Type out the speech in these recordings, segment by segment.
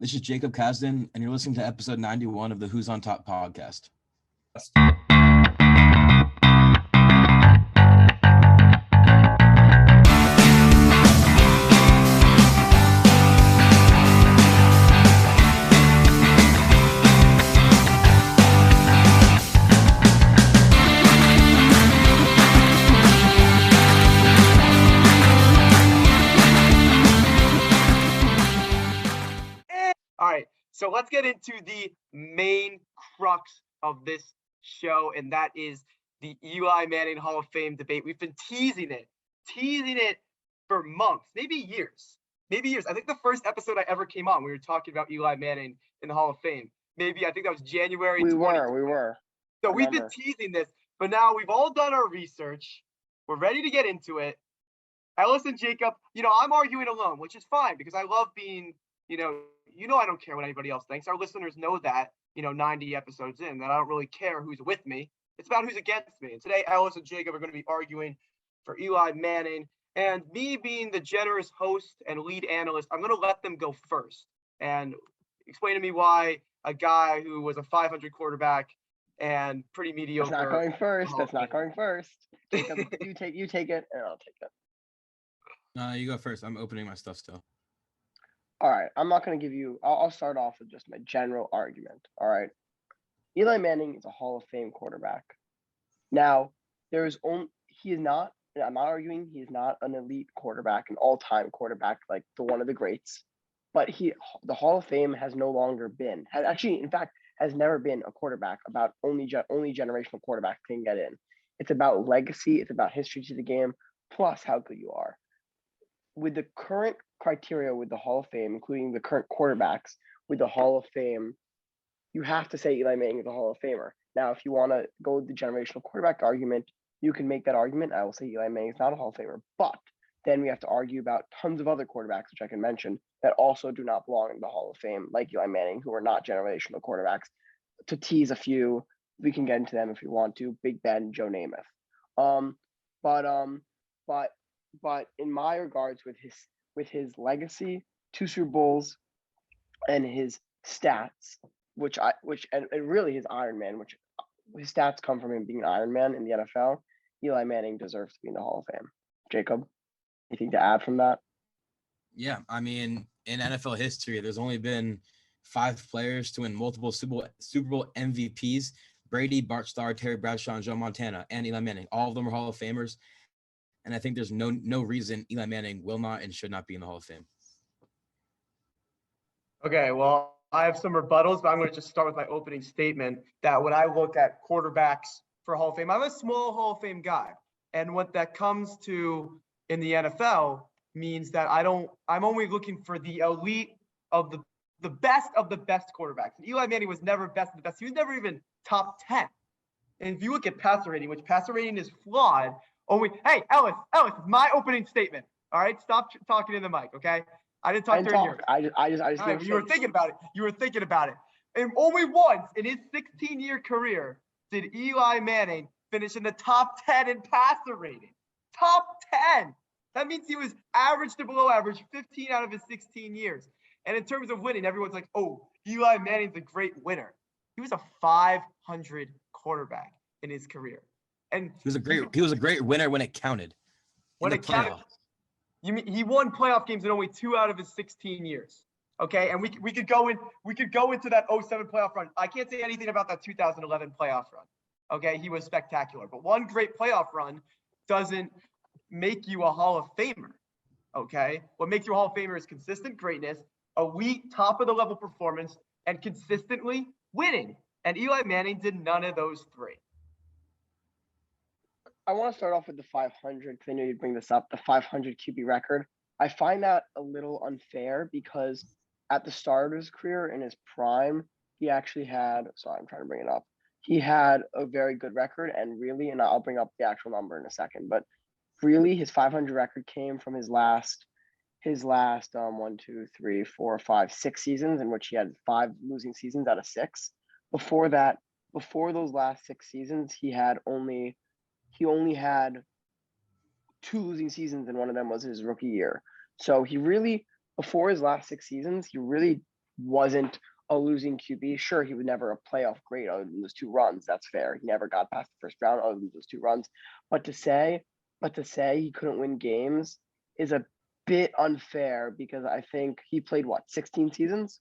This is Jacob Kasdan, and you're listening to episode 91 of the Who's on Top podcast. All right, so let's get into the main crux of this show, and that is the Eli Manning Hall of Fame debate. We've been teasing it for months, maybe years. I think the first episode I ever came on, we were talking about Eli Manning in the Hall of Fame. I think that was January. We were. So we've been teasing this, but now we've all done our research. We're ready to get into it. Ellis and Jacob, I'm arguing alone, which is fine because I love being, I don't care what anybody else thinks. Our listeners know that, 90 episodes in, that I don't really care who's with me. It's about who's against me. And today, Ellis and Jacob are going to be arguing for Eli Manning. And me being the generous host and lead analyst, I'm going to let them go first and explain to me why a guy who was a 500 quarterback and pretty mediocre. That's not going first. Jacob, you take it, and I'll take it. You go first. I'm opening my stuff still. All right, I'm not going to give you. I'll start off with just my general argument. All right, Eli Manning is a Hall of Fame quarterback. Now, he is not. I'm not arguing he is not an elite quarterback, an all-time quarterback like one of the greats. But the Hall of Fame has no longer been. Has never been a quarterback about only generational quarterbacks can get in. It's about legacy. It's about history to the game, plus how good you are. With the current criteria with the Hall of Fame, including the current quarterbacks with the Hall of Fame, you have to say Eli Manning is a Hall of Famer. Now, if you want to go with the generational quarterback argument, you can make that argument. I will say Eli Manning is not a Hall of Famer, but then we have to argue about tons of other quarterbacks, which I can mention, that also do not belong in the Hall of Fame, like Eli Manning, who are not generational quarterbacks. To tease a few, we can get into them if we want to. Big Ben, Joe Namath. But in my regards, with his legacy, 2 Super Bowls, and his stats, and really his Iron Man, which his stats come from him being an Iron Man in the NFL, Eli Manning deserves to be in the Hall of Fame. Jacob, anything to add from that? Yeah, I mean, in NFL history, there's only been 5 players to win multiple Super Bowl MVPs: Brady, Bart Starr, Terry Bradshaw, and Joe Montana, and Eli Manning. All of them are Hall of Famers. And I think there's no reason Eli Manning will not and should not be in the Hall of Fame. Okay, well, I have some rebuttals, but I'm going to just start with my opening statement that when I look at quarterbacks for Hall of Fame, I'm a small Hall of Fame guy. And what that comes to in the NFL means that I'm only looking for the elite of the best quarterbacks. And Eli Manning was never best of the best. He was never even top 10. And if you look at passer rating, which passer rating is flawed, hey, Ellis, my opening statement. All right, stop talking in the mic, okay? I didn't talk during yours. I just right, you were thinking about it. And only once in his 16-year career did Eli Manning finish in the top 10 in passer rating. Top 10. That means he was average to below average 15 out of his 16 years. And in terms of winning, everyone's like, oh, Eli Manning's a great winner. He was a 500 quarterback in his career. And he was a great winner when it counted. When it counted, he won playoff games in only 2 out of his 16 years. Okay, and we could go into that 07 playoff run. I can't say anything about that 2011 playoff run. Okay, he was spectacular, but one great playoff run doesn't make you a Hall of Famer. Okay, what makes you a Hall of Famer is consistent greatness, elite top of the level performance, and consistently winning. And Eli Manning did none of those 3. I want to start off with the 500 because I knew you'd bring this up, the 500 QB record. I find that a little unfair because at the start of his career in his prime, he actually had, I'm trying to bring it up. He had a very good record and I'll bring up the actual number in a second, but really his 500 record came from his last 1, 2, 3, 4, 5, 6 seasons in which he had 5 losing seasons out of 6. Before those last 6 seasons, he only had 2 losing seasons, and one of them was his rookie year. So he really, before his last 6 seasons, he really wasn't a losing QB. Sure, he was never a playoff great other than those 2 runs. That's fair. He never got past the first round other than those 2 runs. But to say he couldn't win games is a bit unfair because I think he played 16 seasons,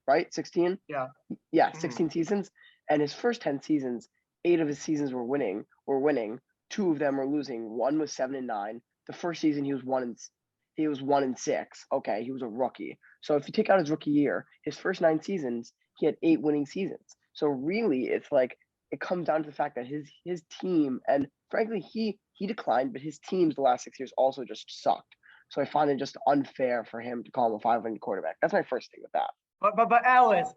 right? 16? Yeah. Yeah, Mhm. 16 seasons. And his first 10 seasons, 8 of his seasons were winning. 2 of them were losing. One was 7-9. The first season he was 1-6. Okay, he was a rookie. So if you take out his rookie year, his first 9 seasons, he had 8 winning seasons. So really, it's like it comes down to the fact that his team, and frankly, he declined, but his teams the last 6 years also just sucked. So I find it just unfair for him to call him a 5-win quarterback. That's my first thing with that. But Ellis,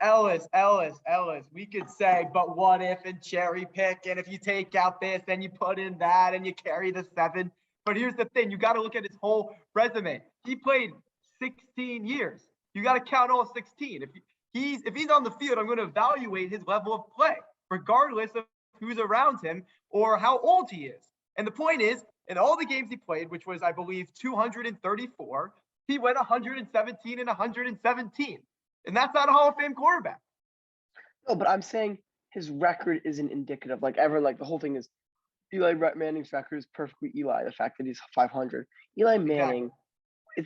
we could say, but what if and cherry pick, and if you take out this, then you put in that, and you carry the 7. But here's the thing: you got to look at his whole resume. He played 16 years. You got to count all 16. If he's on the field, I'm going to evaluate his level of play, regardless of who's around him or how old he is. And the point is, in all the games he played, which was, I believe, 234, he went 117 and 117. And that's not a Hall of Fame quarterback. No, but I'm saying his record isn't indicative. Like everyone, like the whole thing is Eli Manning's record is perfectly Eli. The fact that he's 500, Eli Manning,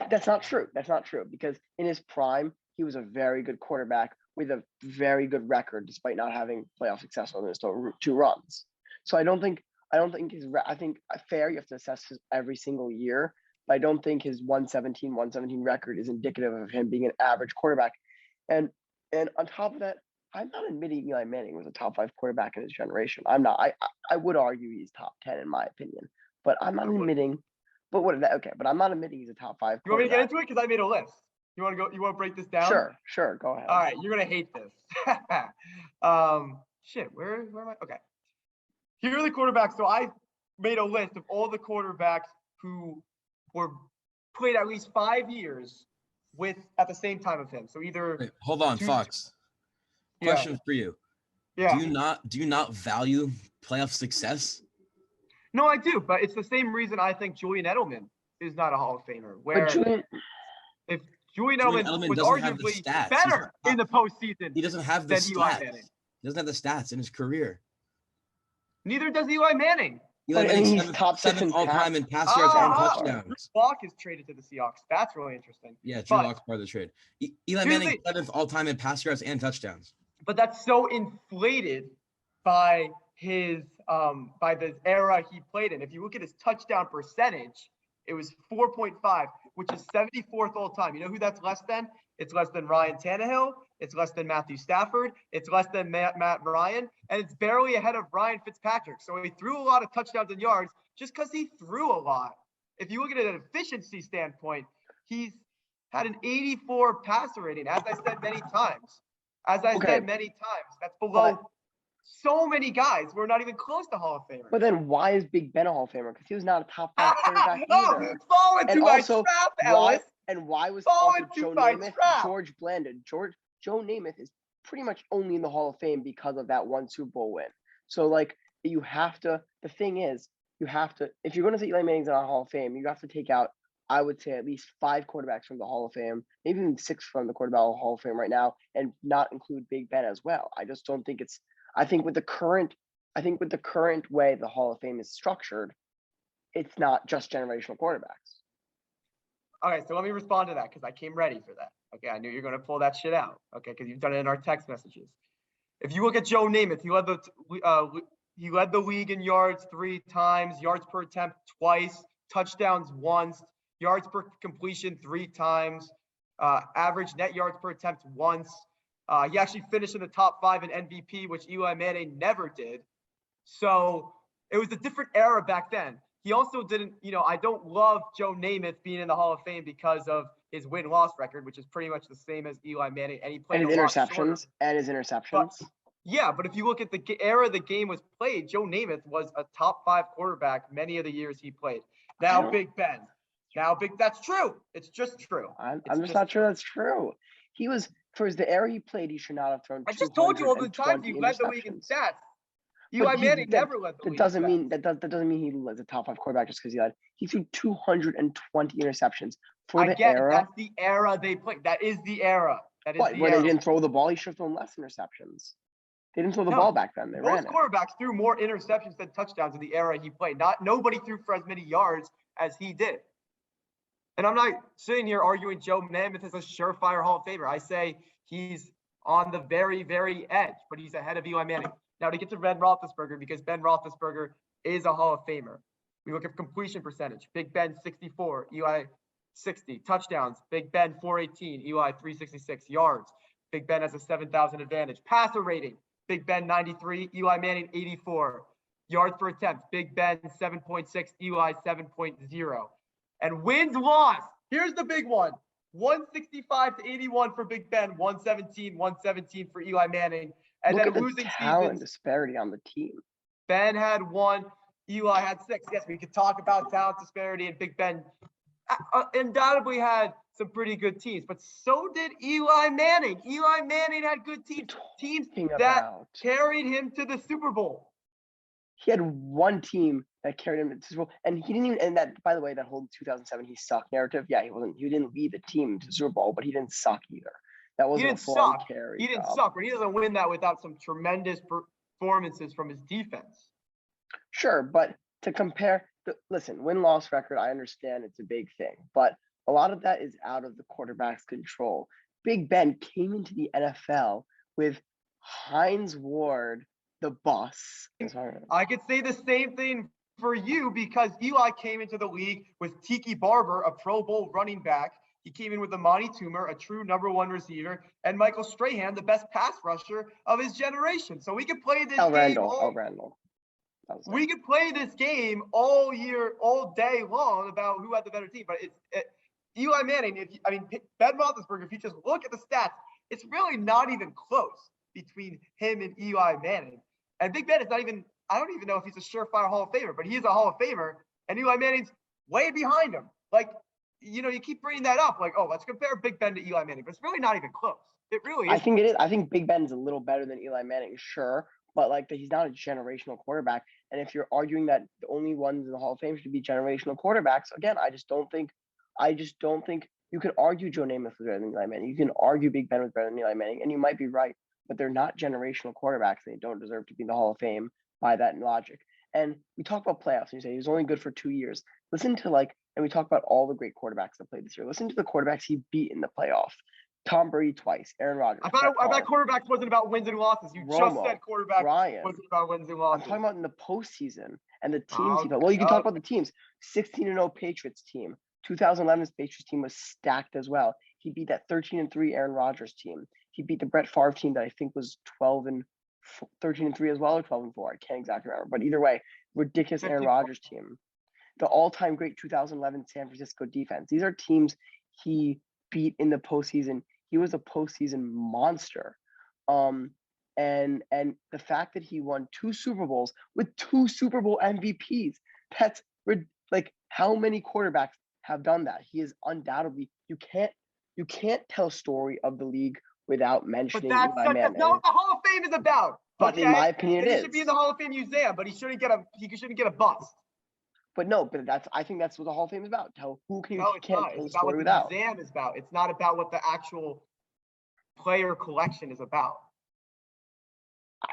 that's not true. That's not true because in his prime, he was a very good quarterback with a very good record, despite not having playoff success on his 2 runs. So I think fair. You have to assess his every single year, but I don't think his 117 record is indicative of him being an average quarterback. And on top of that, I'm not admitting Eli Manning was a top 5 quarterback in his generation. I'm not. I would argue he's top 10 in my opinion, but I'm not admitting. But what? Okay, but I'm not admitting he's a top 5. You want me to get into it because I made a list? You want to go? You want to break this down? Sure. Go ahead. All right, you're gonna hate this. Shit, where am I? Okay. Here are the quarterbacks. So I made a list of all the quarterbacks who were played at least 5 years at the same time of him. So either. Wait, hold on, Fox. Question for you. Yeah. Do you not value playoff success? No, I do, but it's the same reason I think Julian Edelman is not a Hall of Famer. Where if Julian Edelman was arguably better in the postseason, he doesn't have the stats. Eli Manning. He doesn't have the stats in his career. Neither does Eli Manning. Eli Manning's top 7 all time in pass yards and touchdowns. Drew Lock is traded to the Seahawks. That's really interesting. Yeah, Drew Lock's part of the trade. Eli Manning 7th all time in pass yards and touchdowns. But that's so inflated by his by the era he played in. If you look at his touchdown percentage, it was 4.5, which is 74th all time. You know who that's less than? It's less than Ryan Tannehill. It's less than Matthew Stafford. It's less than Matt Ryan. And it's barely ahead of Ryan Fitzpatrick. So he threw a lot of touchdowns and yards just because he threw a lot. If you look at it at an efficiency standpoint, he's had an 84 passer rating, as I said many times. That's below so many guys. We're not even close to Hall of Famer. But then why is Big Ben a Hall of Famer? Because he was not a top 5 quarterback either. Fall into my trap, Ellis. Why was Joe Namath, George Blandon? Joe Namath is pretty much only in the Hall of Fame because of that 1 Super Bowl win. So like you have to. The thing is, if you're going to say Eli Manning's not a Hall of Fame, you have to take out, I would say, at least 5 quarterbacks from the Hall of Fame, maybe even 6 from the quarterback Hall of Fame right now, and not include Big Ben as well. I just don't think it's. I think with the current way the Hall of Fame is structured, it's not just generational quarterbacks. Okay, so let me respond to that because I came ready for that. Okay, I knew you're going to pull that shit out. Okay, because you've done it in our text messages. If you look at Joe Namath, he led the league in yards 3 times, yards per attempt twice, touchdowns once, yards per completion 3 times, average net yards per attempt once. He actually finished in the top 5 in MVP, which Eli Manning never did. So it was a different era back then. He also didn't, I don't love Joe Namath being in the Hall of Fame because of his win-loss record, which is pretty much the same as Eli Manning. And he played his interceptions. But if you look at the era the game was played, Joe Namath was a top 5 quarterback many of the years he played. Now Big Ben. That's true. It's just true. I'm just not sure that's true. He was, for the era he played, he should not have thrown. I just told you all the time he led the league in stats. Eli Manning never led the league. That doesn't mean he was a top 5 quarterback just because he threw 220 interceptions for the era. That's the era they played. That is the era. That is What? the Where they era. didn't throw the ball, he should have thrown less interceptions. They didn't throw the No, ball back then. They ran Most it. quarterbacks threw more interceptions than touchdowns in the era he played. Nobody threw for as many yards as he did. And I'm not sitting here arguing Joe Namath is a surefire Hall of Famer. I say he's on the very, very edge, but he's ahead of Eli Manning. Now to get to Ben Roethlisberger, because Ben Roethlisberger is a Hall of Famer. We look at completion percentage. Big Ben 64, Eli 60. Touchdowns, Big Ben 418, Eli 366. Yards, Big Ben has a 7,000 advantage. Passer rating, Big Ben 93, Eli Manning 84. Yards per attempt, Big Ben 7.6, Eli 7.0. And wins loss, here's the big one. 165-81 for Big Ben, 117 for Eli Manning. And Look then at the losing talent seasons, disparity on the team. Ben had 1, Eli had 6. Yes, we could talk about talent disparity, and Big Ben undoubtedly had some pretty good teams, but so did Eli Manning. Eli Manning had good teams that carried him to the Super Bowl. He had one team that carried him to the Super Bowl, and he didn't even. And that, by the way, that whole 2007 he sucked narrative. Yeah, he wasn't. He didn't lead the team to the Super Bowl, but he didn't suck either. That wasn't a full carry. He didn't suck, but he doesn't win that without some tremendous performances from his defense. Sure, but to compare, listen, win-loss record, I understand it's a big thing, but a lot of that is out of the quarterback's control. Big Ben came into the NFL with Hines Ward, the bus. I could say the same thing for you because Eli came into the league with Tiki Barber, a Pro Bowl running back. He came in with Amani Toomer, a true #1 receiver, and Michael Strahan, the best pass rusher of his generation. So we could play this game. Randall. We could play this game all year, all day long about who had the better team. But Eli Manning. Ben Roethlisberger. If you just look at the stats, it's really not even close between him and Eli Manning. And Big Ben is not even. I don't even know if he's a surefire Hall of Famer, but he is a Hall of Famer, and Eli Manning's way behind him. Like, you keep bringing that up, like, oh, let's compare Big Ben to Eli Manning, but it's really not even close. It really is. I think it is. I think Big Ben's a little better than Eli Manning, sure, but like he's not a generational quarterback. And if you're arguing that the only ones in the Hall of Fame should be generational quarterbacks, again, I just don't think you can argue Joe Namath was better than Eli Manning. You can argue Big Ben was better than Eli Manning, and you might be right, but they're not generational quarterbacks, and they don't deserve to be in the Hall of Fame by that logic. And we talk about playoffs, and you say he was only good for 2 years. Listen to and we talk about all the great quarterbacks that played this year. Listen to the quarterbacks he beat in the playoff. Tom Brady twice, Aaron Rodgers. I thought quarterbacks wasn't about wins and losses. You just said quarterbacks wasn't about wins and losses. I'm talking about in the postseason and the teams he played. Well, you can talk about the teams. 16-0 Patriots team. 2011's Patriots team was stacked as well. He beat that 13-3 Aaron Rodgers team. He beat the Brett Favre team that I think was 13-3 as well, or 12-4. I can't exactly remember, but either way, ridiculous Aaron Rodgers team. The all-time great 2011 San Francisco defense. These are teams he beat in the postseason. He was a postseason monster. And the fact that he won 2 Super Bowls with 2 Super Bowl MVPs, that's like how many quarterbacks have done that? He is undoubtedly, you can't tell a story of the league without mentioning Eli Manning. That's not what the Hall of Fame is about. But in my opinion, it is. He should be in the Hall of Fame museum, but he shouldn't get a bust. But I think that's what the Hall of Fame is about. Who can't tell a story without. It's about what the museum is about. It's not about what the actual player collection is about.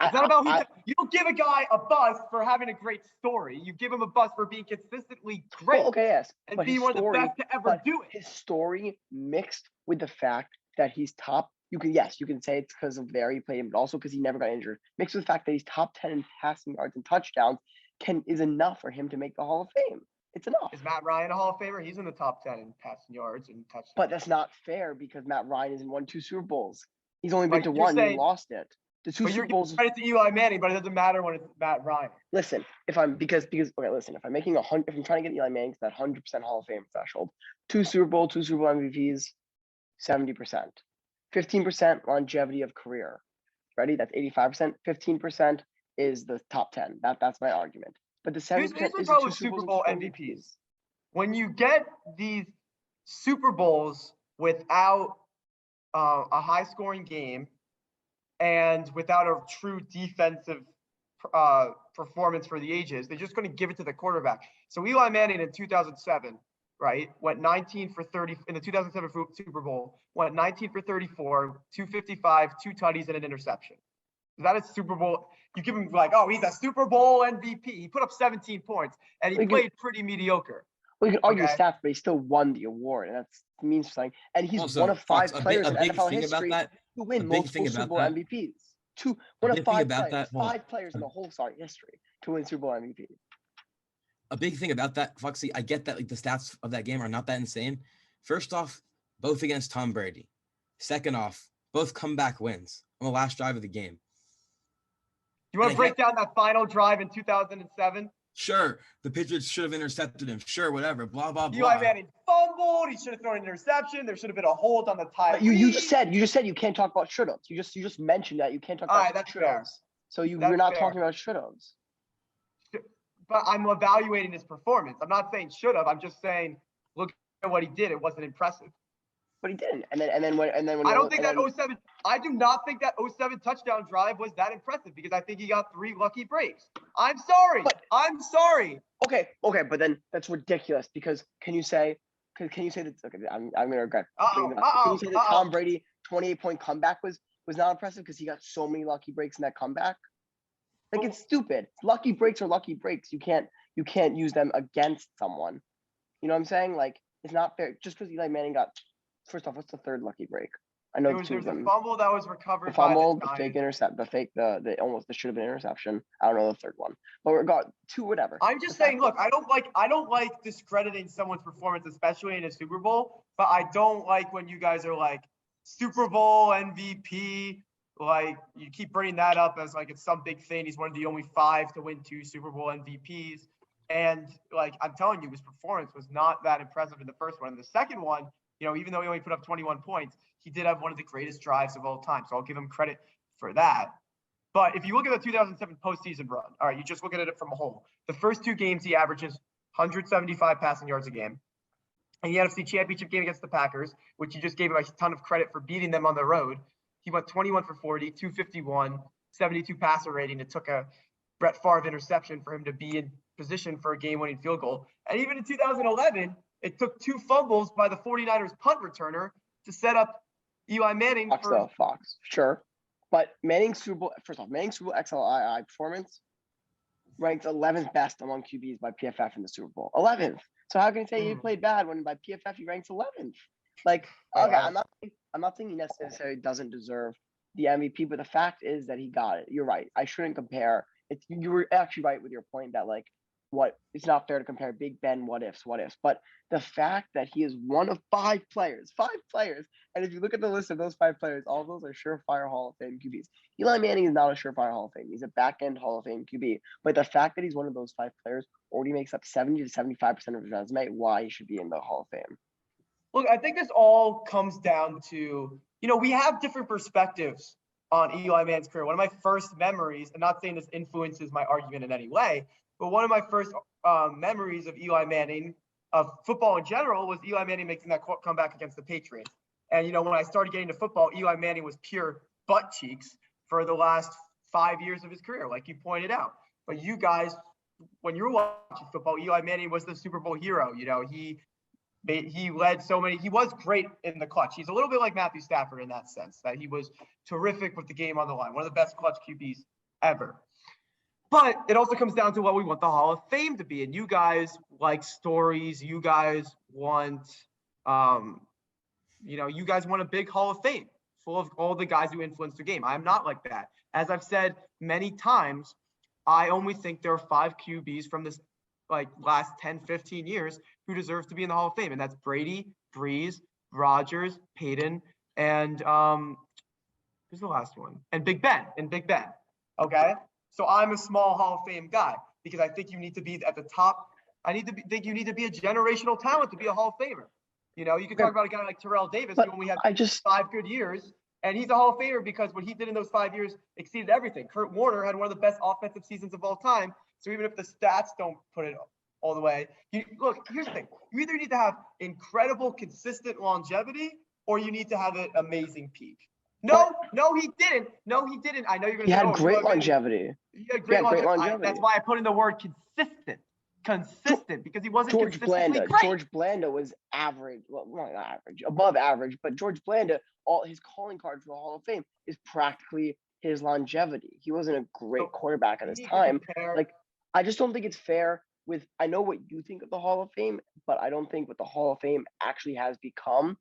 It's not about you don't give a guy a bust for having a great story. You give him a bust for being consistently great. Well, okay, yes. And being one of the best to ever do it. His story mixed with the fact that he's top. You can say it's because of there he played, but also because he never got injured. Mixed with the fact that he's top 10 in passing yards and touchdowns is enough for him to make the Hall of Fame. It's enough. Is Matt Ryan a Hall of Famer? He's in the top 10 in passing yards and touchdowns. But that's not fair because Matt Ryan hasn't won 2 Super Bowls. He's only been to one. He lost it. The 2 Super Bowls. You're credit to Eli Manning, but it doesn't matter when it's Matt Ryan. Listen, if I'm making if I'm trying to get Eli Manning to that 100% Hall of Fame threshold, 2 Super Bowl MVPs, 70%, 15% longevity of career. Ready? That's 85%. 15% is the top 10. That's my argument. But the 70% is the 2 Super Bowl MVPs. When you get these Super Bowls without a high-scoring game and without a true defensive performance for the ages, they're just going to give it to the quarterback. So Eli Manning in 2007 right? Went 19 for 30 in the 2007 Super Bowl, went 19 for 34, 255, 2 tutties, and an interception. Is that a Super Bowl? You give him like, oh, he's a Super Bowl MVP. He put up 17 points and he played pretty mediocre. Well, you can argue the Okay. stats, but he still won the award, and that means something. And he's Also, one of 5 Fox, players a in big NFL thing history about that, to a win big multiple thing Super about Bowl that, MVPs. a One of big thing 5 about players, that, hold on. 5 players in the whole history to win Super Bowl MVP. A big thing about that, Foxy, I get that like the stats of that game are not that insane. First off, both against Tom Brady. Second off, both comeback wins on the last drive of the game. You want to break down that final drive in 2007? Sure, the Patriots should have intercepted him. Sure, whatever, blah, blah, blah. Eli Manning fumbled. He should have thrown an interception. There should have been a hold on the tie. You just said you can't talk about should-haves. You just mentioned that you can't talk about should-haves. So you're not talking about should-haves. But I'm evaluating his performance. I'm not saying should have. I'm just saying, look at what he did. It wasn't impressive. But he didn't. And then when I don't think that 07. I do not think that 07 touchdown drive was that impressive because I think he got 3 lucky breaks. I'm sorry. I'm sorry. Okay, but then that's ridiculous because can you say that? Okay, I'm gonna regret. Can you say that Tom Brady 28-point comeback was not impressive because he got so many lucky breaks in that comeback? Like it's stupid. Lucky breaks are lucky breaks. You can't use them against someone. You know what I'm saying? Like it's not fair. Just because Eli Manning got. First off, what's the third lucky break? I know there was a fumble that was recovered. The fumble, the fake intercept, the should have been interception. I don't know the third one, but we got 2, whatever. I'm just saying, look, I don't like discrediting someone's performance, especially in a Super Bowl. But I don't like when you guys are like Super Bowl MVP. Like you keep bringing that up as like it's some big thing. He's one of the only 5 to win 2 Super Bowl MVPs. And like I'm telling you, his performance was not that impressive in the first one. And the second one, you know, even though he only put up 21 points, he did have one of the greatest drives of all time. So I'll give him credit for that. But if you look at the 2007 postseason run, all right, you just look at it from a whole. The first 2 games, he averages 175 passing yards a game. In the NFC Championship game against the Packers, which you just gave him a ton of credit for beating them on the road, he went 21 for 40, 251, 72 passer rating. It took a Brett Favre interception for him to be in position for a game-winning field goal. And even in 2011, it took 2 fumbles by the 49ers punt returner to set up Eli Manning Fox. Sure. But Manning's Super Bowl XLII performance ranked 11th best among QBs by PFF in the Super Bowl. 11th. So how can you say he played bad when by PFF he ranks 11th? Like, okay, I'm not saying he necessarily doesn't deserve the MVP, but the fact is that he got it. You're right. I shouldn't compare. You were actually right with your point that like it's not fair to compare Big Ben what ifs. But the fact that he is one of 5 players, and if you look at the list of those 5 players, all of those are surefire Hall of Fame QBs. Eli Manning is not a surefire Hall of Fame. He's a back-end Hall of Fame QB. But the fact that he's one of those 5 players already makes up 70 to 75% of his resume why he should be in the Hall of Fame. Look, I think this all comes down to, we have different perspectives on Eli Manning's career. One of my first memories, and not saying this influences my argument in any way, but one of my first memories of Eli Manning, of football in general, was Eli Manning making that comeback against the Patriots. And, when I started getting to football, Eli Manning was pure butt cheeks for the last 5 years of his career, like you pointed out. But you guys, when you were watching football, Eli Manning was the Super Bowl hero. He led so many. He was great in the clutch. He's a little bit like Matthew Stafford in that sense, that he was terrific with the game on the line. One of the best clutch QBs ever. But it also comes down to what we want the Hall of Fame to be. And you guys like stories. You guys want, you guys want a big Hall of Fame full of all the guys who influenced the game. I'm not like that. As I've said many times, I only think there are 5 QBs from this last 10, 15 years who deserve to be in the Hall of Fame. And that's Brady, Breeze, Rodgers, Peyton, and who's the last one? And Big Ben. Okay? So I'm a small Hall of Fame guy because I think you need to be at the top. Think you need to be a generational talent to be a Hall of Famer. You can talk about a guy like Terrell Davis who only had 5 good years, and he's a Hall of Famer because what he did in those 5 years exceeded everything. Kurt Warner had one of the best offensive seasons of all time. So even if the stats don't put it all the way, look, here's the thing. You either need to have incredible, consistent longevity, or you need to have an amazing peak. No, he didn't. I know you're going to say, great longevity. He had great longevity. That's why I put in the word consistent. consistent because he wasn't George consistently Blanda. great. George Blanda was average. Well, not average, above average. But George Blanda, all his calling card for the Hall of Fame is practically his longevity. He wasn't a great quarterback at his time. Like, I just don't think it's fair. I know what you think of the Hall of Fame, but I don't think what the Hall of Fame actually has become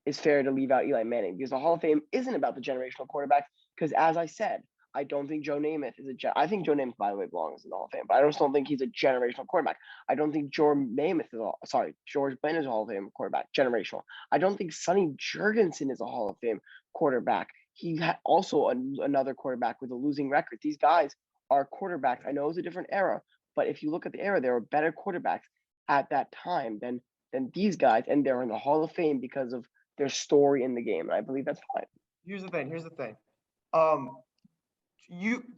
is fair to leave out Eli Manning, because the Hall of Fame isn't about the generational quarterbacks. Because as I said, I don't think Joe Namath is I think Joe Namath, by the way, belongs in the Hall of Fame, but I just don't think he's a generational quarterback. I don't think George Blanda is a Hall of Fame quarterback, generational. I don't think Sonny Jurgensen is a Hall of Fame quarterback. He had also another quarterback with a losing record. These guys are quarterbacks. I know it's a different era, but if you look at the era, there were better quarterbacks at that time than these guys, and they're in the Hall of Fame because of their story in the game. And I believe that's fine. Here's the thing.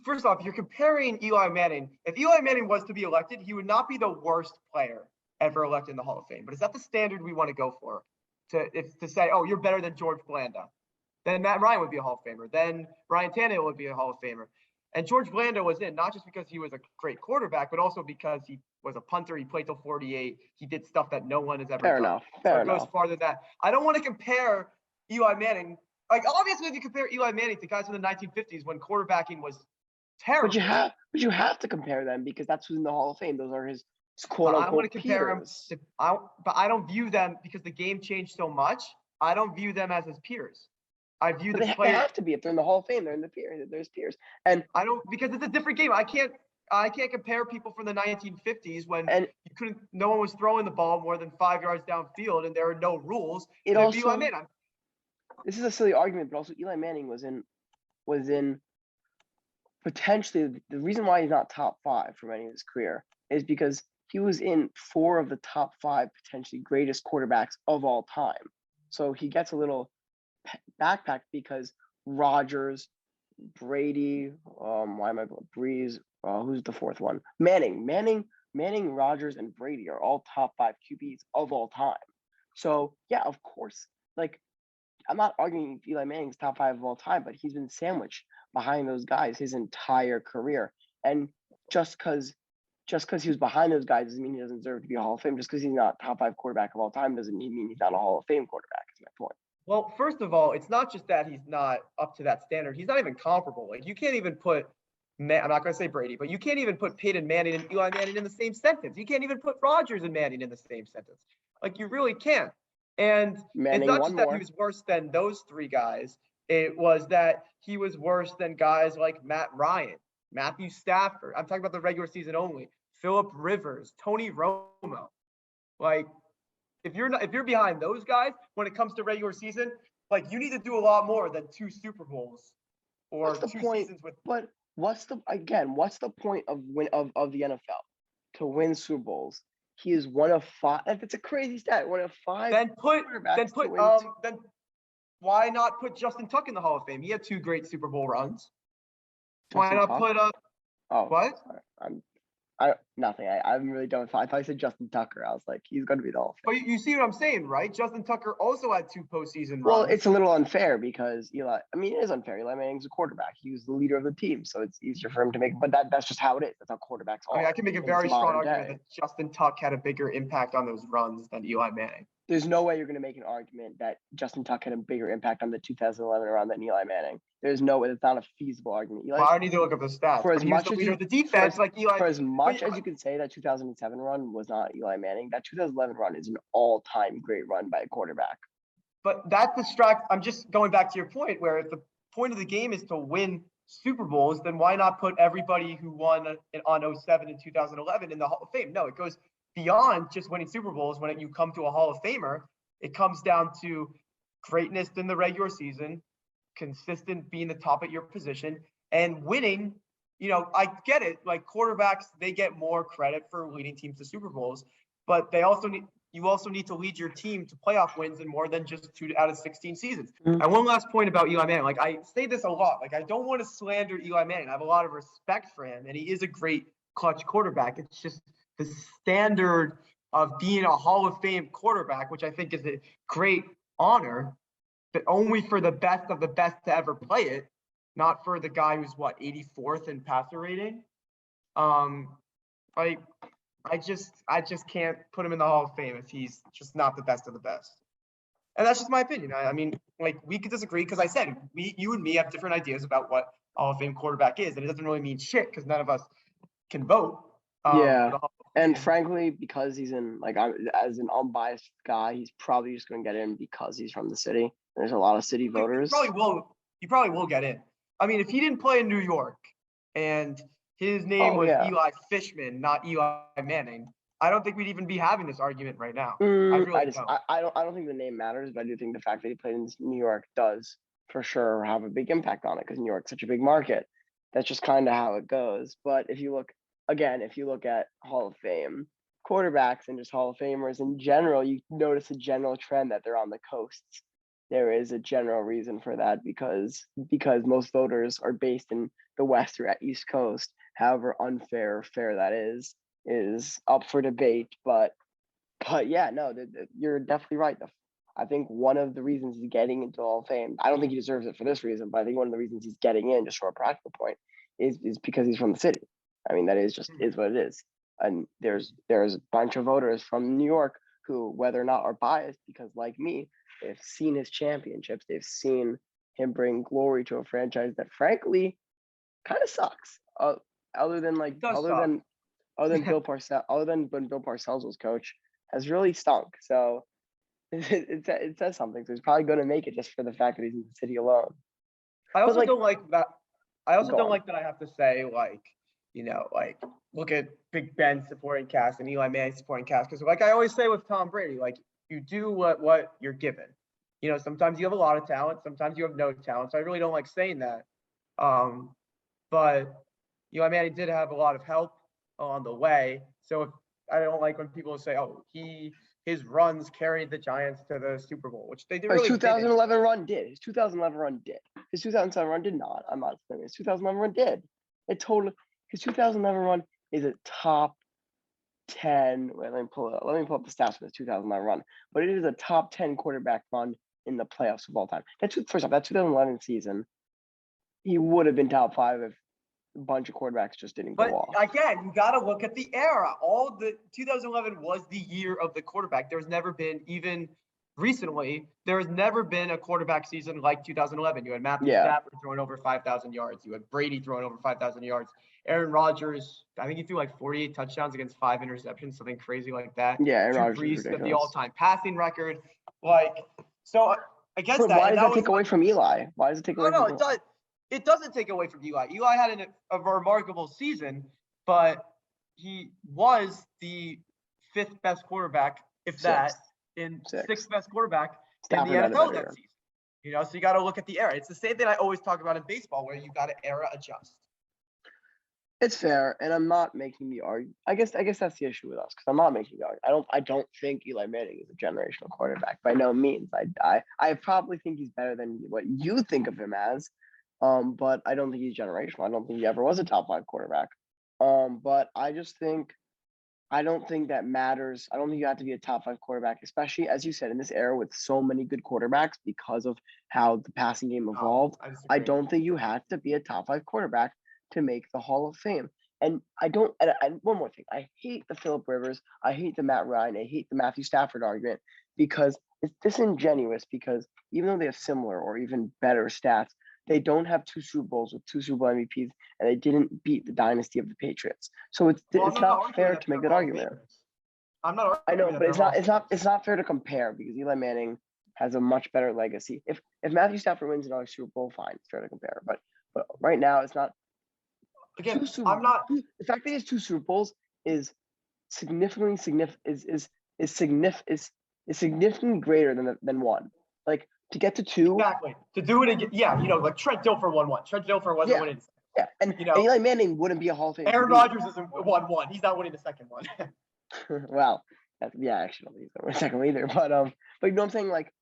First off, you're comparing Eli Manning. If Eli Manning was to be elected, he would not be the worst player ever elected in the Hall of Fame. But is that the standard we want to go for? To say, oh, you're better than George Blanda. Then Matt Ryan would be a Hall of Famer. Then Ryan Tannehill would be a Hall of Famer. And George Blanda was in, not just because he was a great quarterback, but also because he was a punter. He played till 48. He did stuff that no one has ever done. Fair enough. It goes farther than that. I don't want to compare Eli Manning. Like, obviously, if you compare Eli Manning to guys in the 1950s when quarterbacking was terrible. But you have to compare them because that's who's in the Hall of Fame. Those are his quote unquote. I want to compare peers. But I don't view them because the game changed so much. I don't view them as his peers. I view the players. They have to be. If they're in the Hall of Fame, they're in the peers. There's peers. And I don't, because it's a different game. I can't compare people from the 1950s when no one was throwing the ball more than 5 yards downfield and there are no rules. This is a silly argument, but also Eli Manning was in potentially the reason why he's not top 5 for many of his career is because he was in 4 of the top 5 potentially greatest quarterbacks of all time. So he gets a little backpack because Rodgers, Brady, Breeze, who's the fourth one? Manning, Rodgers, and Brady are all top 5 QBs of all time. So yeah, of course, like I'm not arguing Eli Manning's top 5 of all time, but he's been sandwiched behind those guys his entire career. And just because he was behind those guys doesn't mean he doesn't deserve to be a Hall of Fame. Just because he's not top 5 quarterback of all time doesn't mean he's not a Hall of Fame quarterback, is my point. Well, first of all, it's not just that he's not up to that standard. He's not even comparable. Like, you can't even put, I'm not going to say Brady, but you can't even put Peyton Manning and Eli Manning in the same sentence. You can't even put Rodgers and Manning in the same sentence. Like, you really can't. And Manning, it's not just that he was worse than those 3 guys. It was that he was worse than guys like Matt Ryan, Matthew Stafford. I'm talking about the regular season only. Phillip Rivers, Tony Romo. Like, if you're behind those guys when it comes to regular season, like, you need to do a lot more than 2 Super Bowls or 2 seasons with. But what's the point of the NFL to win Super Bowls? He is one of 5. It's a crazy stat. One of 5. Then why not put Justin Tuck in the Hall of Fame? He had 2 great Super Bowl runs. Why not put what? Sorry. Nothing. I'm really done with. I thought you said Justin Tucker. I was like, he's going to be the Hall of Fame. But you see what I'm saying, right? Justin Tucker also had 2 postseason runs. Well, it's a little unfair because it is unfair. Eli Manning's a quarterback. He was the leader of the team, so it's easier for him to make. But that's just how it is. That's how quarterbacks are. I can make a very strong argument that Justin Tuck had a bigger impact on those runs than Eli Manning. There's no way you're going to make an argument that Justin Tuck had a bigger impact on the 2011 run than Eli Manning. There's no way. That's not a feasible argument. I need to look up the stats. For as much as the defense, like Eli. For as much as you can say that 2007 run was not Eli Manning, that 2011 run is an all-time great run by a quarterback. But that distracts. I'm just going back to your point where if the point of the game is to win Super Bowls, then why not put everybody who won on 07 and 2011 in the Hall of Fame? No, it goes beyond just winning Super Bowls. When you come to a Hall of Famer, it comes down to greatness in the regular season, consistent being the top at your position, and winning. I get it. Like, quarterbacks, they get more credit for leading teams to Super Bowls, but you also need to lead your team to playoff wins in more than just 2 out of 16 seasons. Mm-hmm. And one last point about Eli Manning. Like, I say this a lot. Like, I don't want to slander Eli Manning. I have a lot of respect for him, and he is a great clutch quarterback. It's just the standard of being a Hall of Fame quarterback, which I think is a great honor, but only for the best of the best to ever play it, not for the guy who's 84th in passer rating. I just can't put him in the Hall of Fame if he's just not the best of the best. And that's just my opinion. I mean, like, we could disagree because I said you and me have different ideas about what Hall of Fame quarterback is, and it doesn't really mean shit because none of us can vote. Yeah. For the Hall of And Fame. frankly, because he's in, like, as an unbiased guy, he's probably just going to get in because he's from the city. There's a lot of city voters. He probably will get in. I mean, if he didn't play in New York and his name was Eli Fishman, not Eli Manning, I don't think we'd even be having this argument right now. I really don't. I don't think the name matters, but I do think the fact that he played in New York does for sure have a big impact on it because New York's such a big market. That's just kind of how it goes. But if you look at Hall of Fame quarterbacks and just Hall of Famers in general, you notice a general trend that they're on the coasts. There is a general reason for that because most voters are based in the West or at East Coast. However unfair or fair that is up for debate. But yeah, no, you're definitely right. I think one of the reasons he's getting into Hall of Fame, I don't think he deserves it for this reason, but I think one of the reasons he's getting in, just for a practical point, is because he's from the city. I mean, that is what it is. And there's a bunch of voters from New York who, whether or not are biased, because like me, they've seen his championships, they've seen him bring glory to a franchise that frankly kind of sucks. Other than Bill Parcells, other than when Bill Parcells was coach, has really stunk. So it says something. So he's probably going to make it just for the fact that he's in the city alone. I also don't like that. I also don't like that I have to say, like, like, look at Big Ben supporting cast and Eli Manning supporting cast. Because, like I always say with Tom Brady, like, you do what you're given. Sometimes you have a lot of talent, sometimes you have no talent. So I really don't like saying that. But Eli Manning did have a lot of help on the way. So I don't like when people say, "Oh, his runs carried the Giants to the Super Bowl," which they did. His 2011 run did. His 2011 run did. His 2007 run did not. I'm not saying his 2011 run did. His 2011 run is a top 10. Wait, let me pull up the stats for his 2011 run. But it is a top 10 quarterback run in the playoffs of all time. First off, that 2011 season, he would have been top 5 if a bunch of quarterbacks just didn't go off. Again, you got to look at the era. All the 2011 was the year of the quarterback. There's never been, even recently, there has never been a quarterback season like 2011. You had Matthew Stafford throwing over 5,000 yards. You had Brady throwing over 5,000 yards. Aaron Rodgers, I think he threw like 48 touchdowns against 5 interceptions, something crazy like that. Yeah, Aaron Rodgers Brees set the all-time passing record. So against that, why does that take away from Eli? Why does it take away from Eli? It doesn't take away from Eli. Eli had a remarkable season, but he was the 5th best quarterback, if that, in 6th best quarterback in the NFL that season. So you got to look at the era. It's the same thing I always talk about in baseball, where you got to era adjust. It's fair, and I'm not making the argument. I guess that's the issue with us, because I'm not making the argument. I don't think Eli Manning is a generational quarterback by no means. I probably think he's better than what you think of him as. But I don't think he's generational. I don't think he ever was a top 5 quarterback. But I don't think that matters. I don't think you have to be a top 5 quarterback, especially, as you said, in this era with so many good quarterbacks because of how the passing game evolved. I don't think you have to be a top 5 quarterback to make the Hall of Fame. And and one more thing, I hate the Phillip Rivers, I hate the Matt Ryan, I hate the Matthew Stafford argument, because it's disingenuous, because even though they have similar or even better stats, they don't have 2 Super Bowls with 2 Super Bowl MVPs, and they didn't beat the dynasty of the Patriots. So it's not fair to make that argument. I'm not. I know, but it's not fair to compare, because Eli Manning has a much better legacy. If Matthew Stafford wins another Super Bowl, fine, it's fair to compare. But right now, it's not. Again, The fact that he has 2 Super Bowls is significantly greater than one. Like, to get to 2. Exactly. To do it again, like Trent Dilfer won 1. Trent Dilfer wasn't winning. Yeah, and Eli Manning wouldn't be a Hall of Fame. Aaron Rodgers isn't won 1. He's not winning the second one. Well, actually, I don't think he's not winning the second one either. But you know what I'm saying? Like,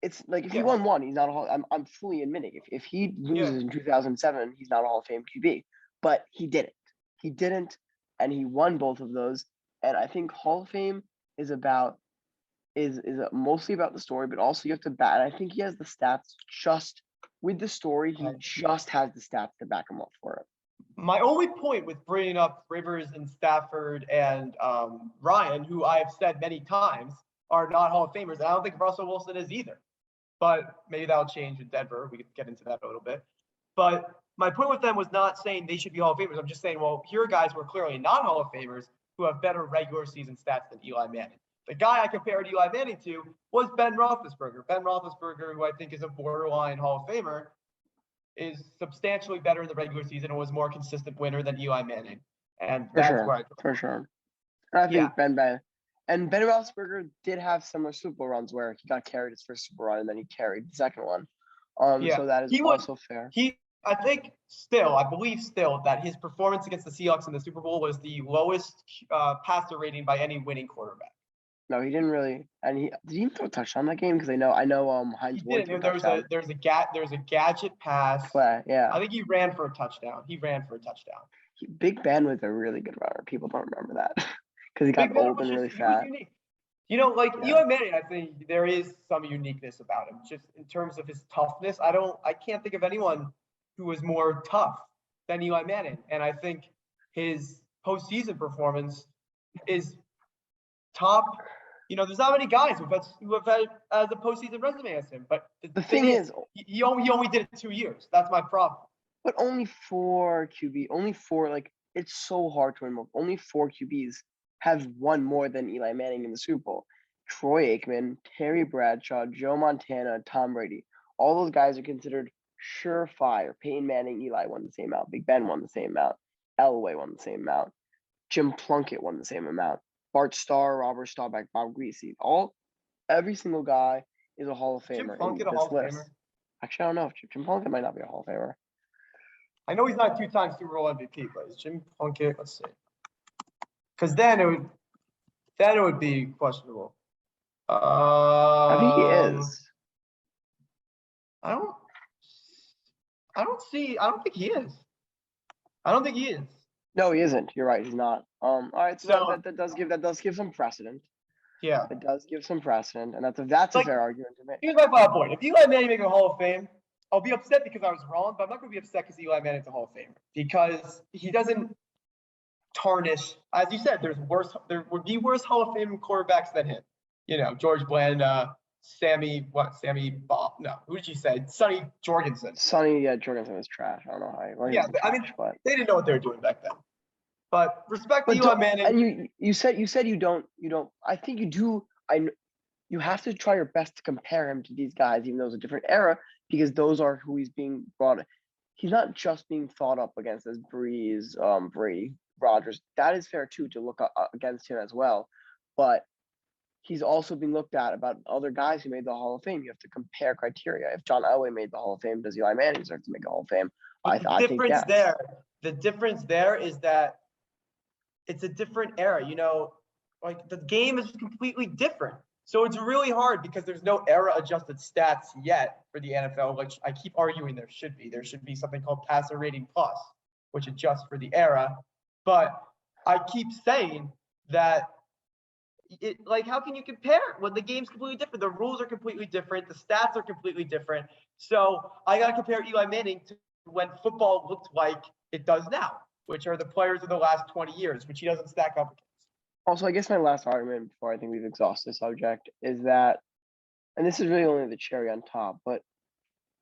it's like if he won 1, he's not a Hall. I'm fully admitting if he loses in 2007, he's not a Hall of Fame QB. But he didn't. He didn't, and he won both of those. And I think Hall of Fame is mostly about the story, but also you have to bat. I think he has the stats just with the story. He just has the stats to back him up for it. My only point with bringing up Rivers and Stafford and Ryan, who I have said many times are not Hall of Famers, and I don't think Russell Wilson is either. But maybe that'll change in Denver. We could get into that a little bit. But my point with them was not saying they should be Hall of Famers. I'm just saying, well, here are guys who are clearly not Hall of Famers who have better regular season stats than Eli Manning. The guy I compared Eli Manning to was Ben Roethlisberger. Ben Roethlisberger, who I think is a borderline Hall of Famer, is substantially better in the regular season and was more consistent winner than Eli Manning. And For that's sure. where I For sure. And I think Ben Roethlisberger did have similar Super Bowl runs where he got carried his first Super Bowl run and then he carried the second one. So that is also fair. I think still, I believe still that his performance against the Seahawks in the Super Bowl was the lowest passer rating by any winning quarterback. No, he didn't really, and did he even throw a touchdown that game? Because I know Heinz Ward threw a touchdown. There's a gadget pass. Yeah. I think he ran for a touchdown. Big Ben was a really good runner. People don't remember that because he got old and really fat. Eli Manning, I think there is some uniqueness about him, just in terms of his toughness. I can't think of anyone who was more tough than Eli Manning, and I think his postseason performance is top. There's not many guys who have had as a postseason resume as him. But the thing is, he only did it 2 years. That's my problem. But only 4 QB, only 4. Like, it's so hard to win. Only 4 QBs have won more than Eli Manning in the Super Bowl. Troy Aikman, Terry Bradshaw, Joe Montana, Tom Brady. All those guys are considered surefire. Peyton Manning, Eli won the same amount. Big Ben won the same amount. Elway won the same amount. Jim Plunkett won the same amount. Bart Starr, Robert Staubach, Bob Greasy. Every single guy is a Hall of Famer. Jim Plunkett a Hall of Famer? Actually, I don't know. Jim Plunkett might not be a Hall of Famer. I know he's not a 2-time Super Bowl MVP, but is Jim Plunkett? Let's see. Because then it would be questionable. I think he is. I don't think he is. I don't think he is. No, he isn't. You're right. He's not. All right. So that does give some precedent. Yeah. It does give some precedent, and that's a fair argument to make. Here's my final point. If Eli Manning makes a Hall of Fame, I'll be upset because I was wrong, but I'm not going to be upset because Eli Manning's a Hall of Famer because he doesn't tarnish. As you said, there would be worse Hall of Fame quarterbacks than him. George Blanda, Sammy Bob. No, who did you say? Sonny Jorgensen. Jorgensen was trash. I don't know how. They didn't know what they were doing back then. But respect to Eli Manning. And you said you don't. I think you do. You have to try your best to compare him to these guys, even though it's a different era, because those are who he's being brought. He's not just being thought up against as Breeze, Brady, Rodgers. That is fair too to look against him as well, but he's also being looked at about other guys who made the Hall of Fame. You have to compare criteria. If John Elway made the Hall of Fame, does Eli Manning deserve to make a Hall of Fame? The difference there is that it's a different era. The game is completely different. So it's really hard because there's no era-adjusted stats yet for the NFL, which I keep arguing there should be. There should be something called passer rating plus, which adjusts for the era. But I keep saying that how can you compare when the game's completely different? The rules are completely different. The stats are completely different. So I got to compare Eli Manning to when football looked like it does now, which are the players of the last 20 years, which he doesn't stack up against. Also, I guess my last argument before I think we've exhausted the subject is that, and this is really only the cherry on top, but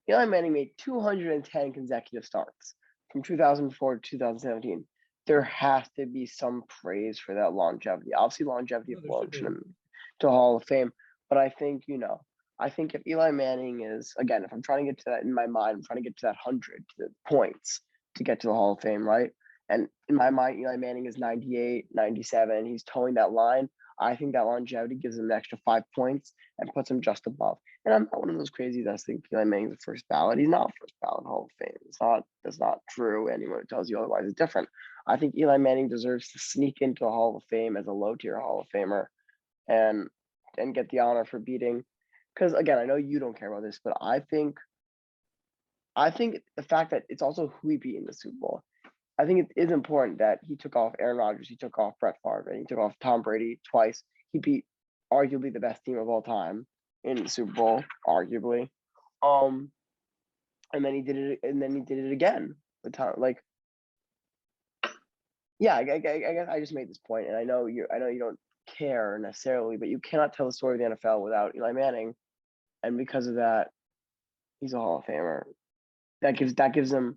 Eli Manning made 210 consecutive starts from 2004 to 2017. There has to be some praise for that longevity. Obviously, longevity floats him to Hall of Fame, but I think if Eli Manning is, again, if I'm trying to get to that in my mind, I'm trying to get to that 100 points to get to the Hall of Fame, right? And in my mind, Eli Manning is 98, 97. He's towing that line. I think that longevity gives him an extra 5 points and puts him just above. And I'm not one of those crazies that think Eli Manning's the first ballot. He's not first ballot Hall of Fame. That's not true. Anyone who tells you otherwise is different. I think Eli Manning deserves to sneak into a Hall of Fame as a low-tier Hall of Famer and get the honor for beating. Because, again, I know you don't care about this, but I think the fact that it's also who he beat in the Super Bowl. I think it is important that he took off Aaron Rodgers, he took off Brett Favre, and he took off Tom Brady twice. He beat arguably the best team of all time in the Super Bowl, arguably. And then he did it again with Tom. Yeah, I guess I just made this point, and I know you don't care necessarily, but you cannot tell the story of the NFL without Eli Manning, and because of that, he's a Hall of Famer. That gives him.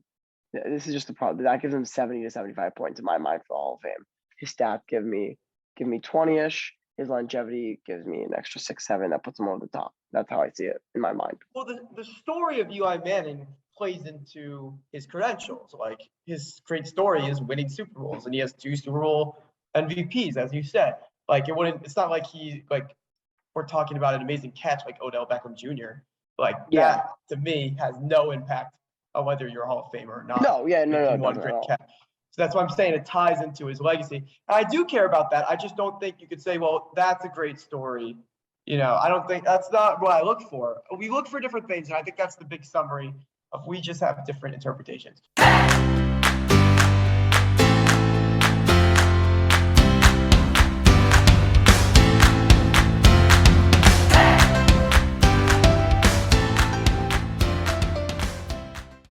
This is just the problem. That gives him 70 to 75 points in my mind for the Hall of Fame. His stats give me 20-ish. His longevity gives me an extra 6, 7. That puts him over the top. That's how I see it in my mind. Well, the story of Eli Manning plays into his credentials. Like his great story is winning Super Bowls, and he has 2 Super Bowl MVPs, as you said. Like it's not like we're talking about an amazing catch like Odell Beckham Jr. Like that to me has no impact on whether you're a Hall of Famer or not. No, yeah, no, Making one great catch. So that's why I'm saying it ties into his legacy. And I do care about that. I just don't think you could say, well, that's a great story. I don't think that's not what I look for. We look for different things, and I think that's the big summary of we just have different interpretations.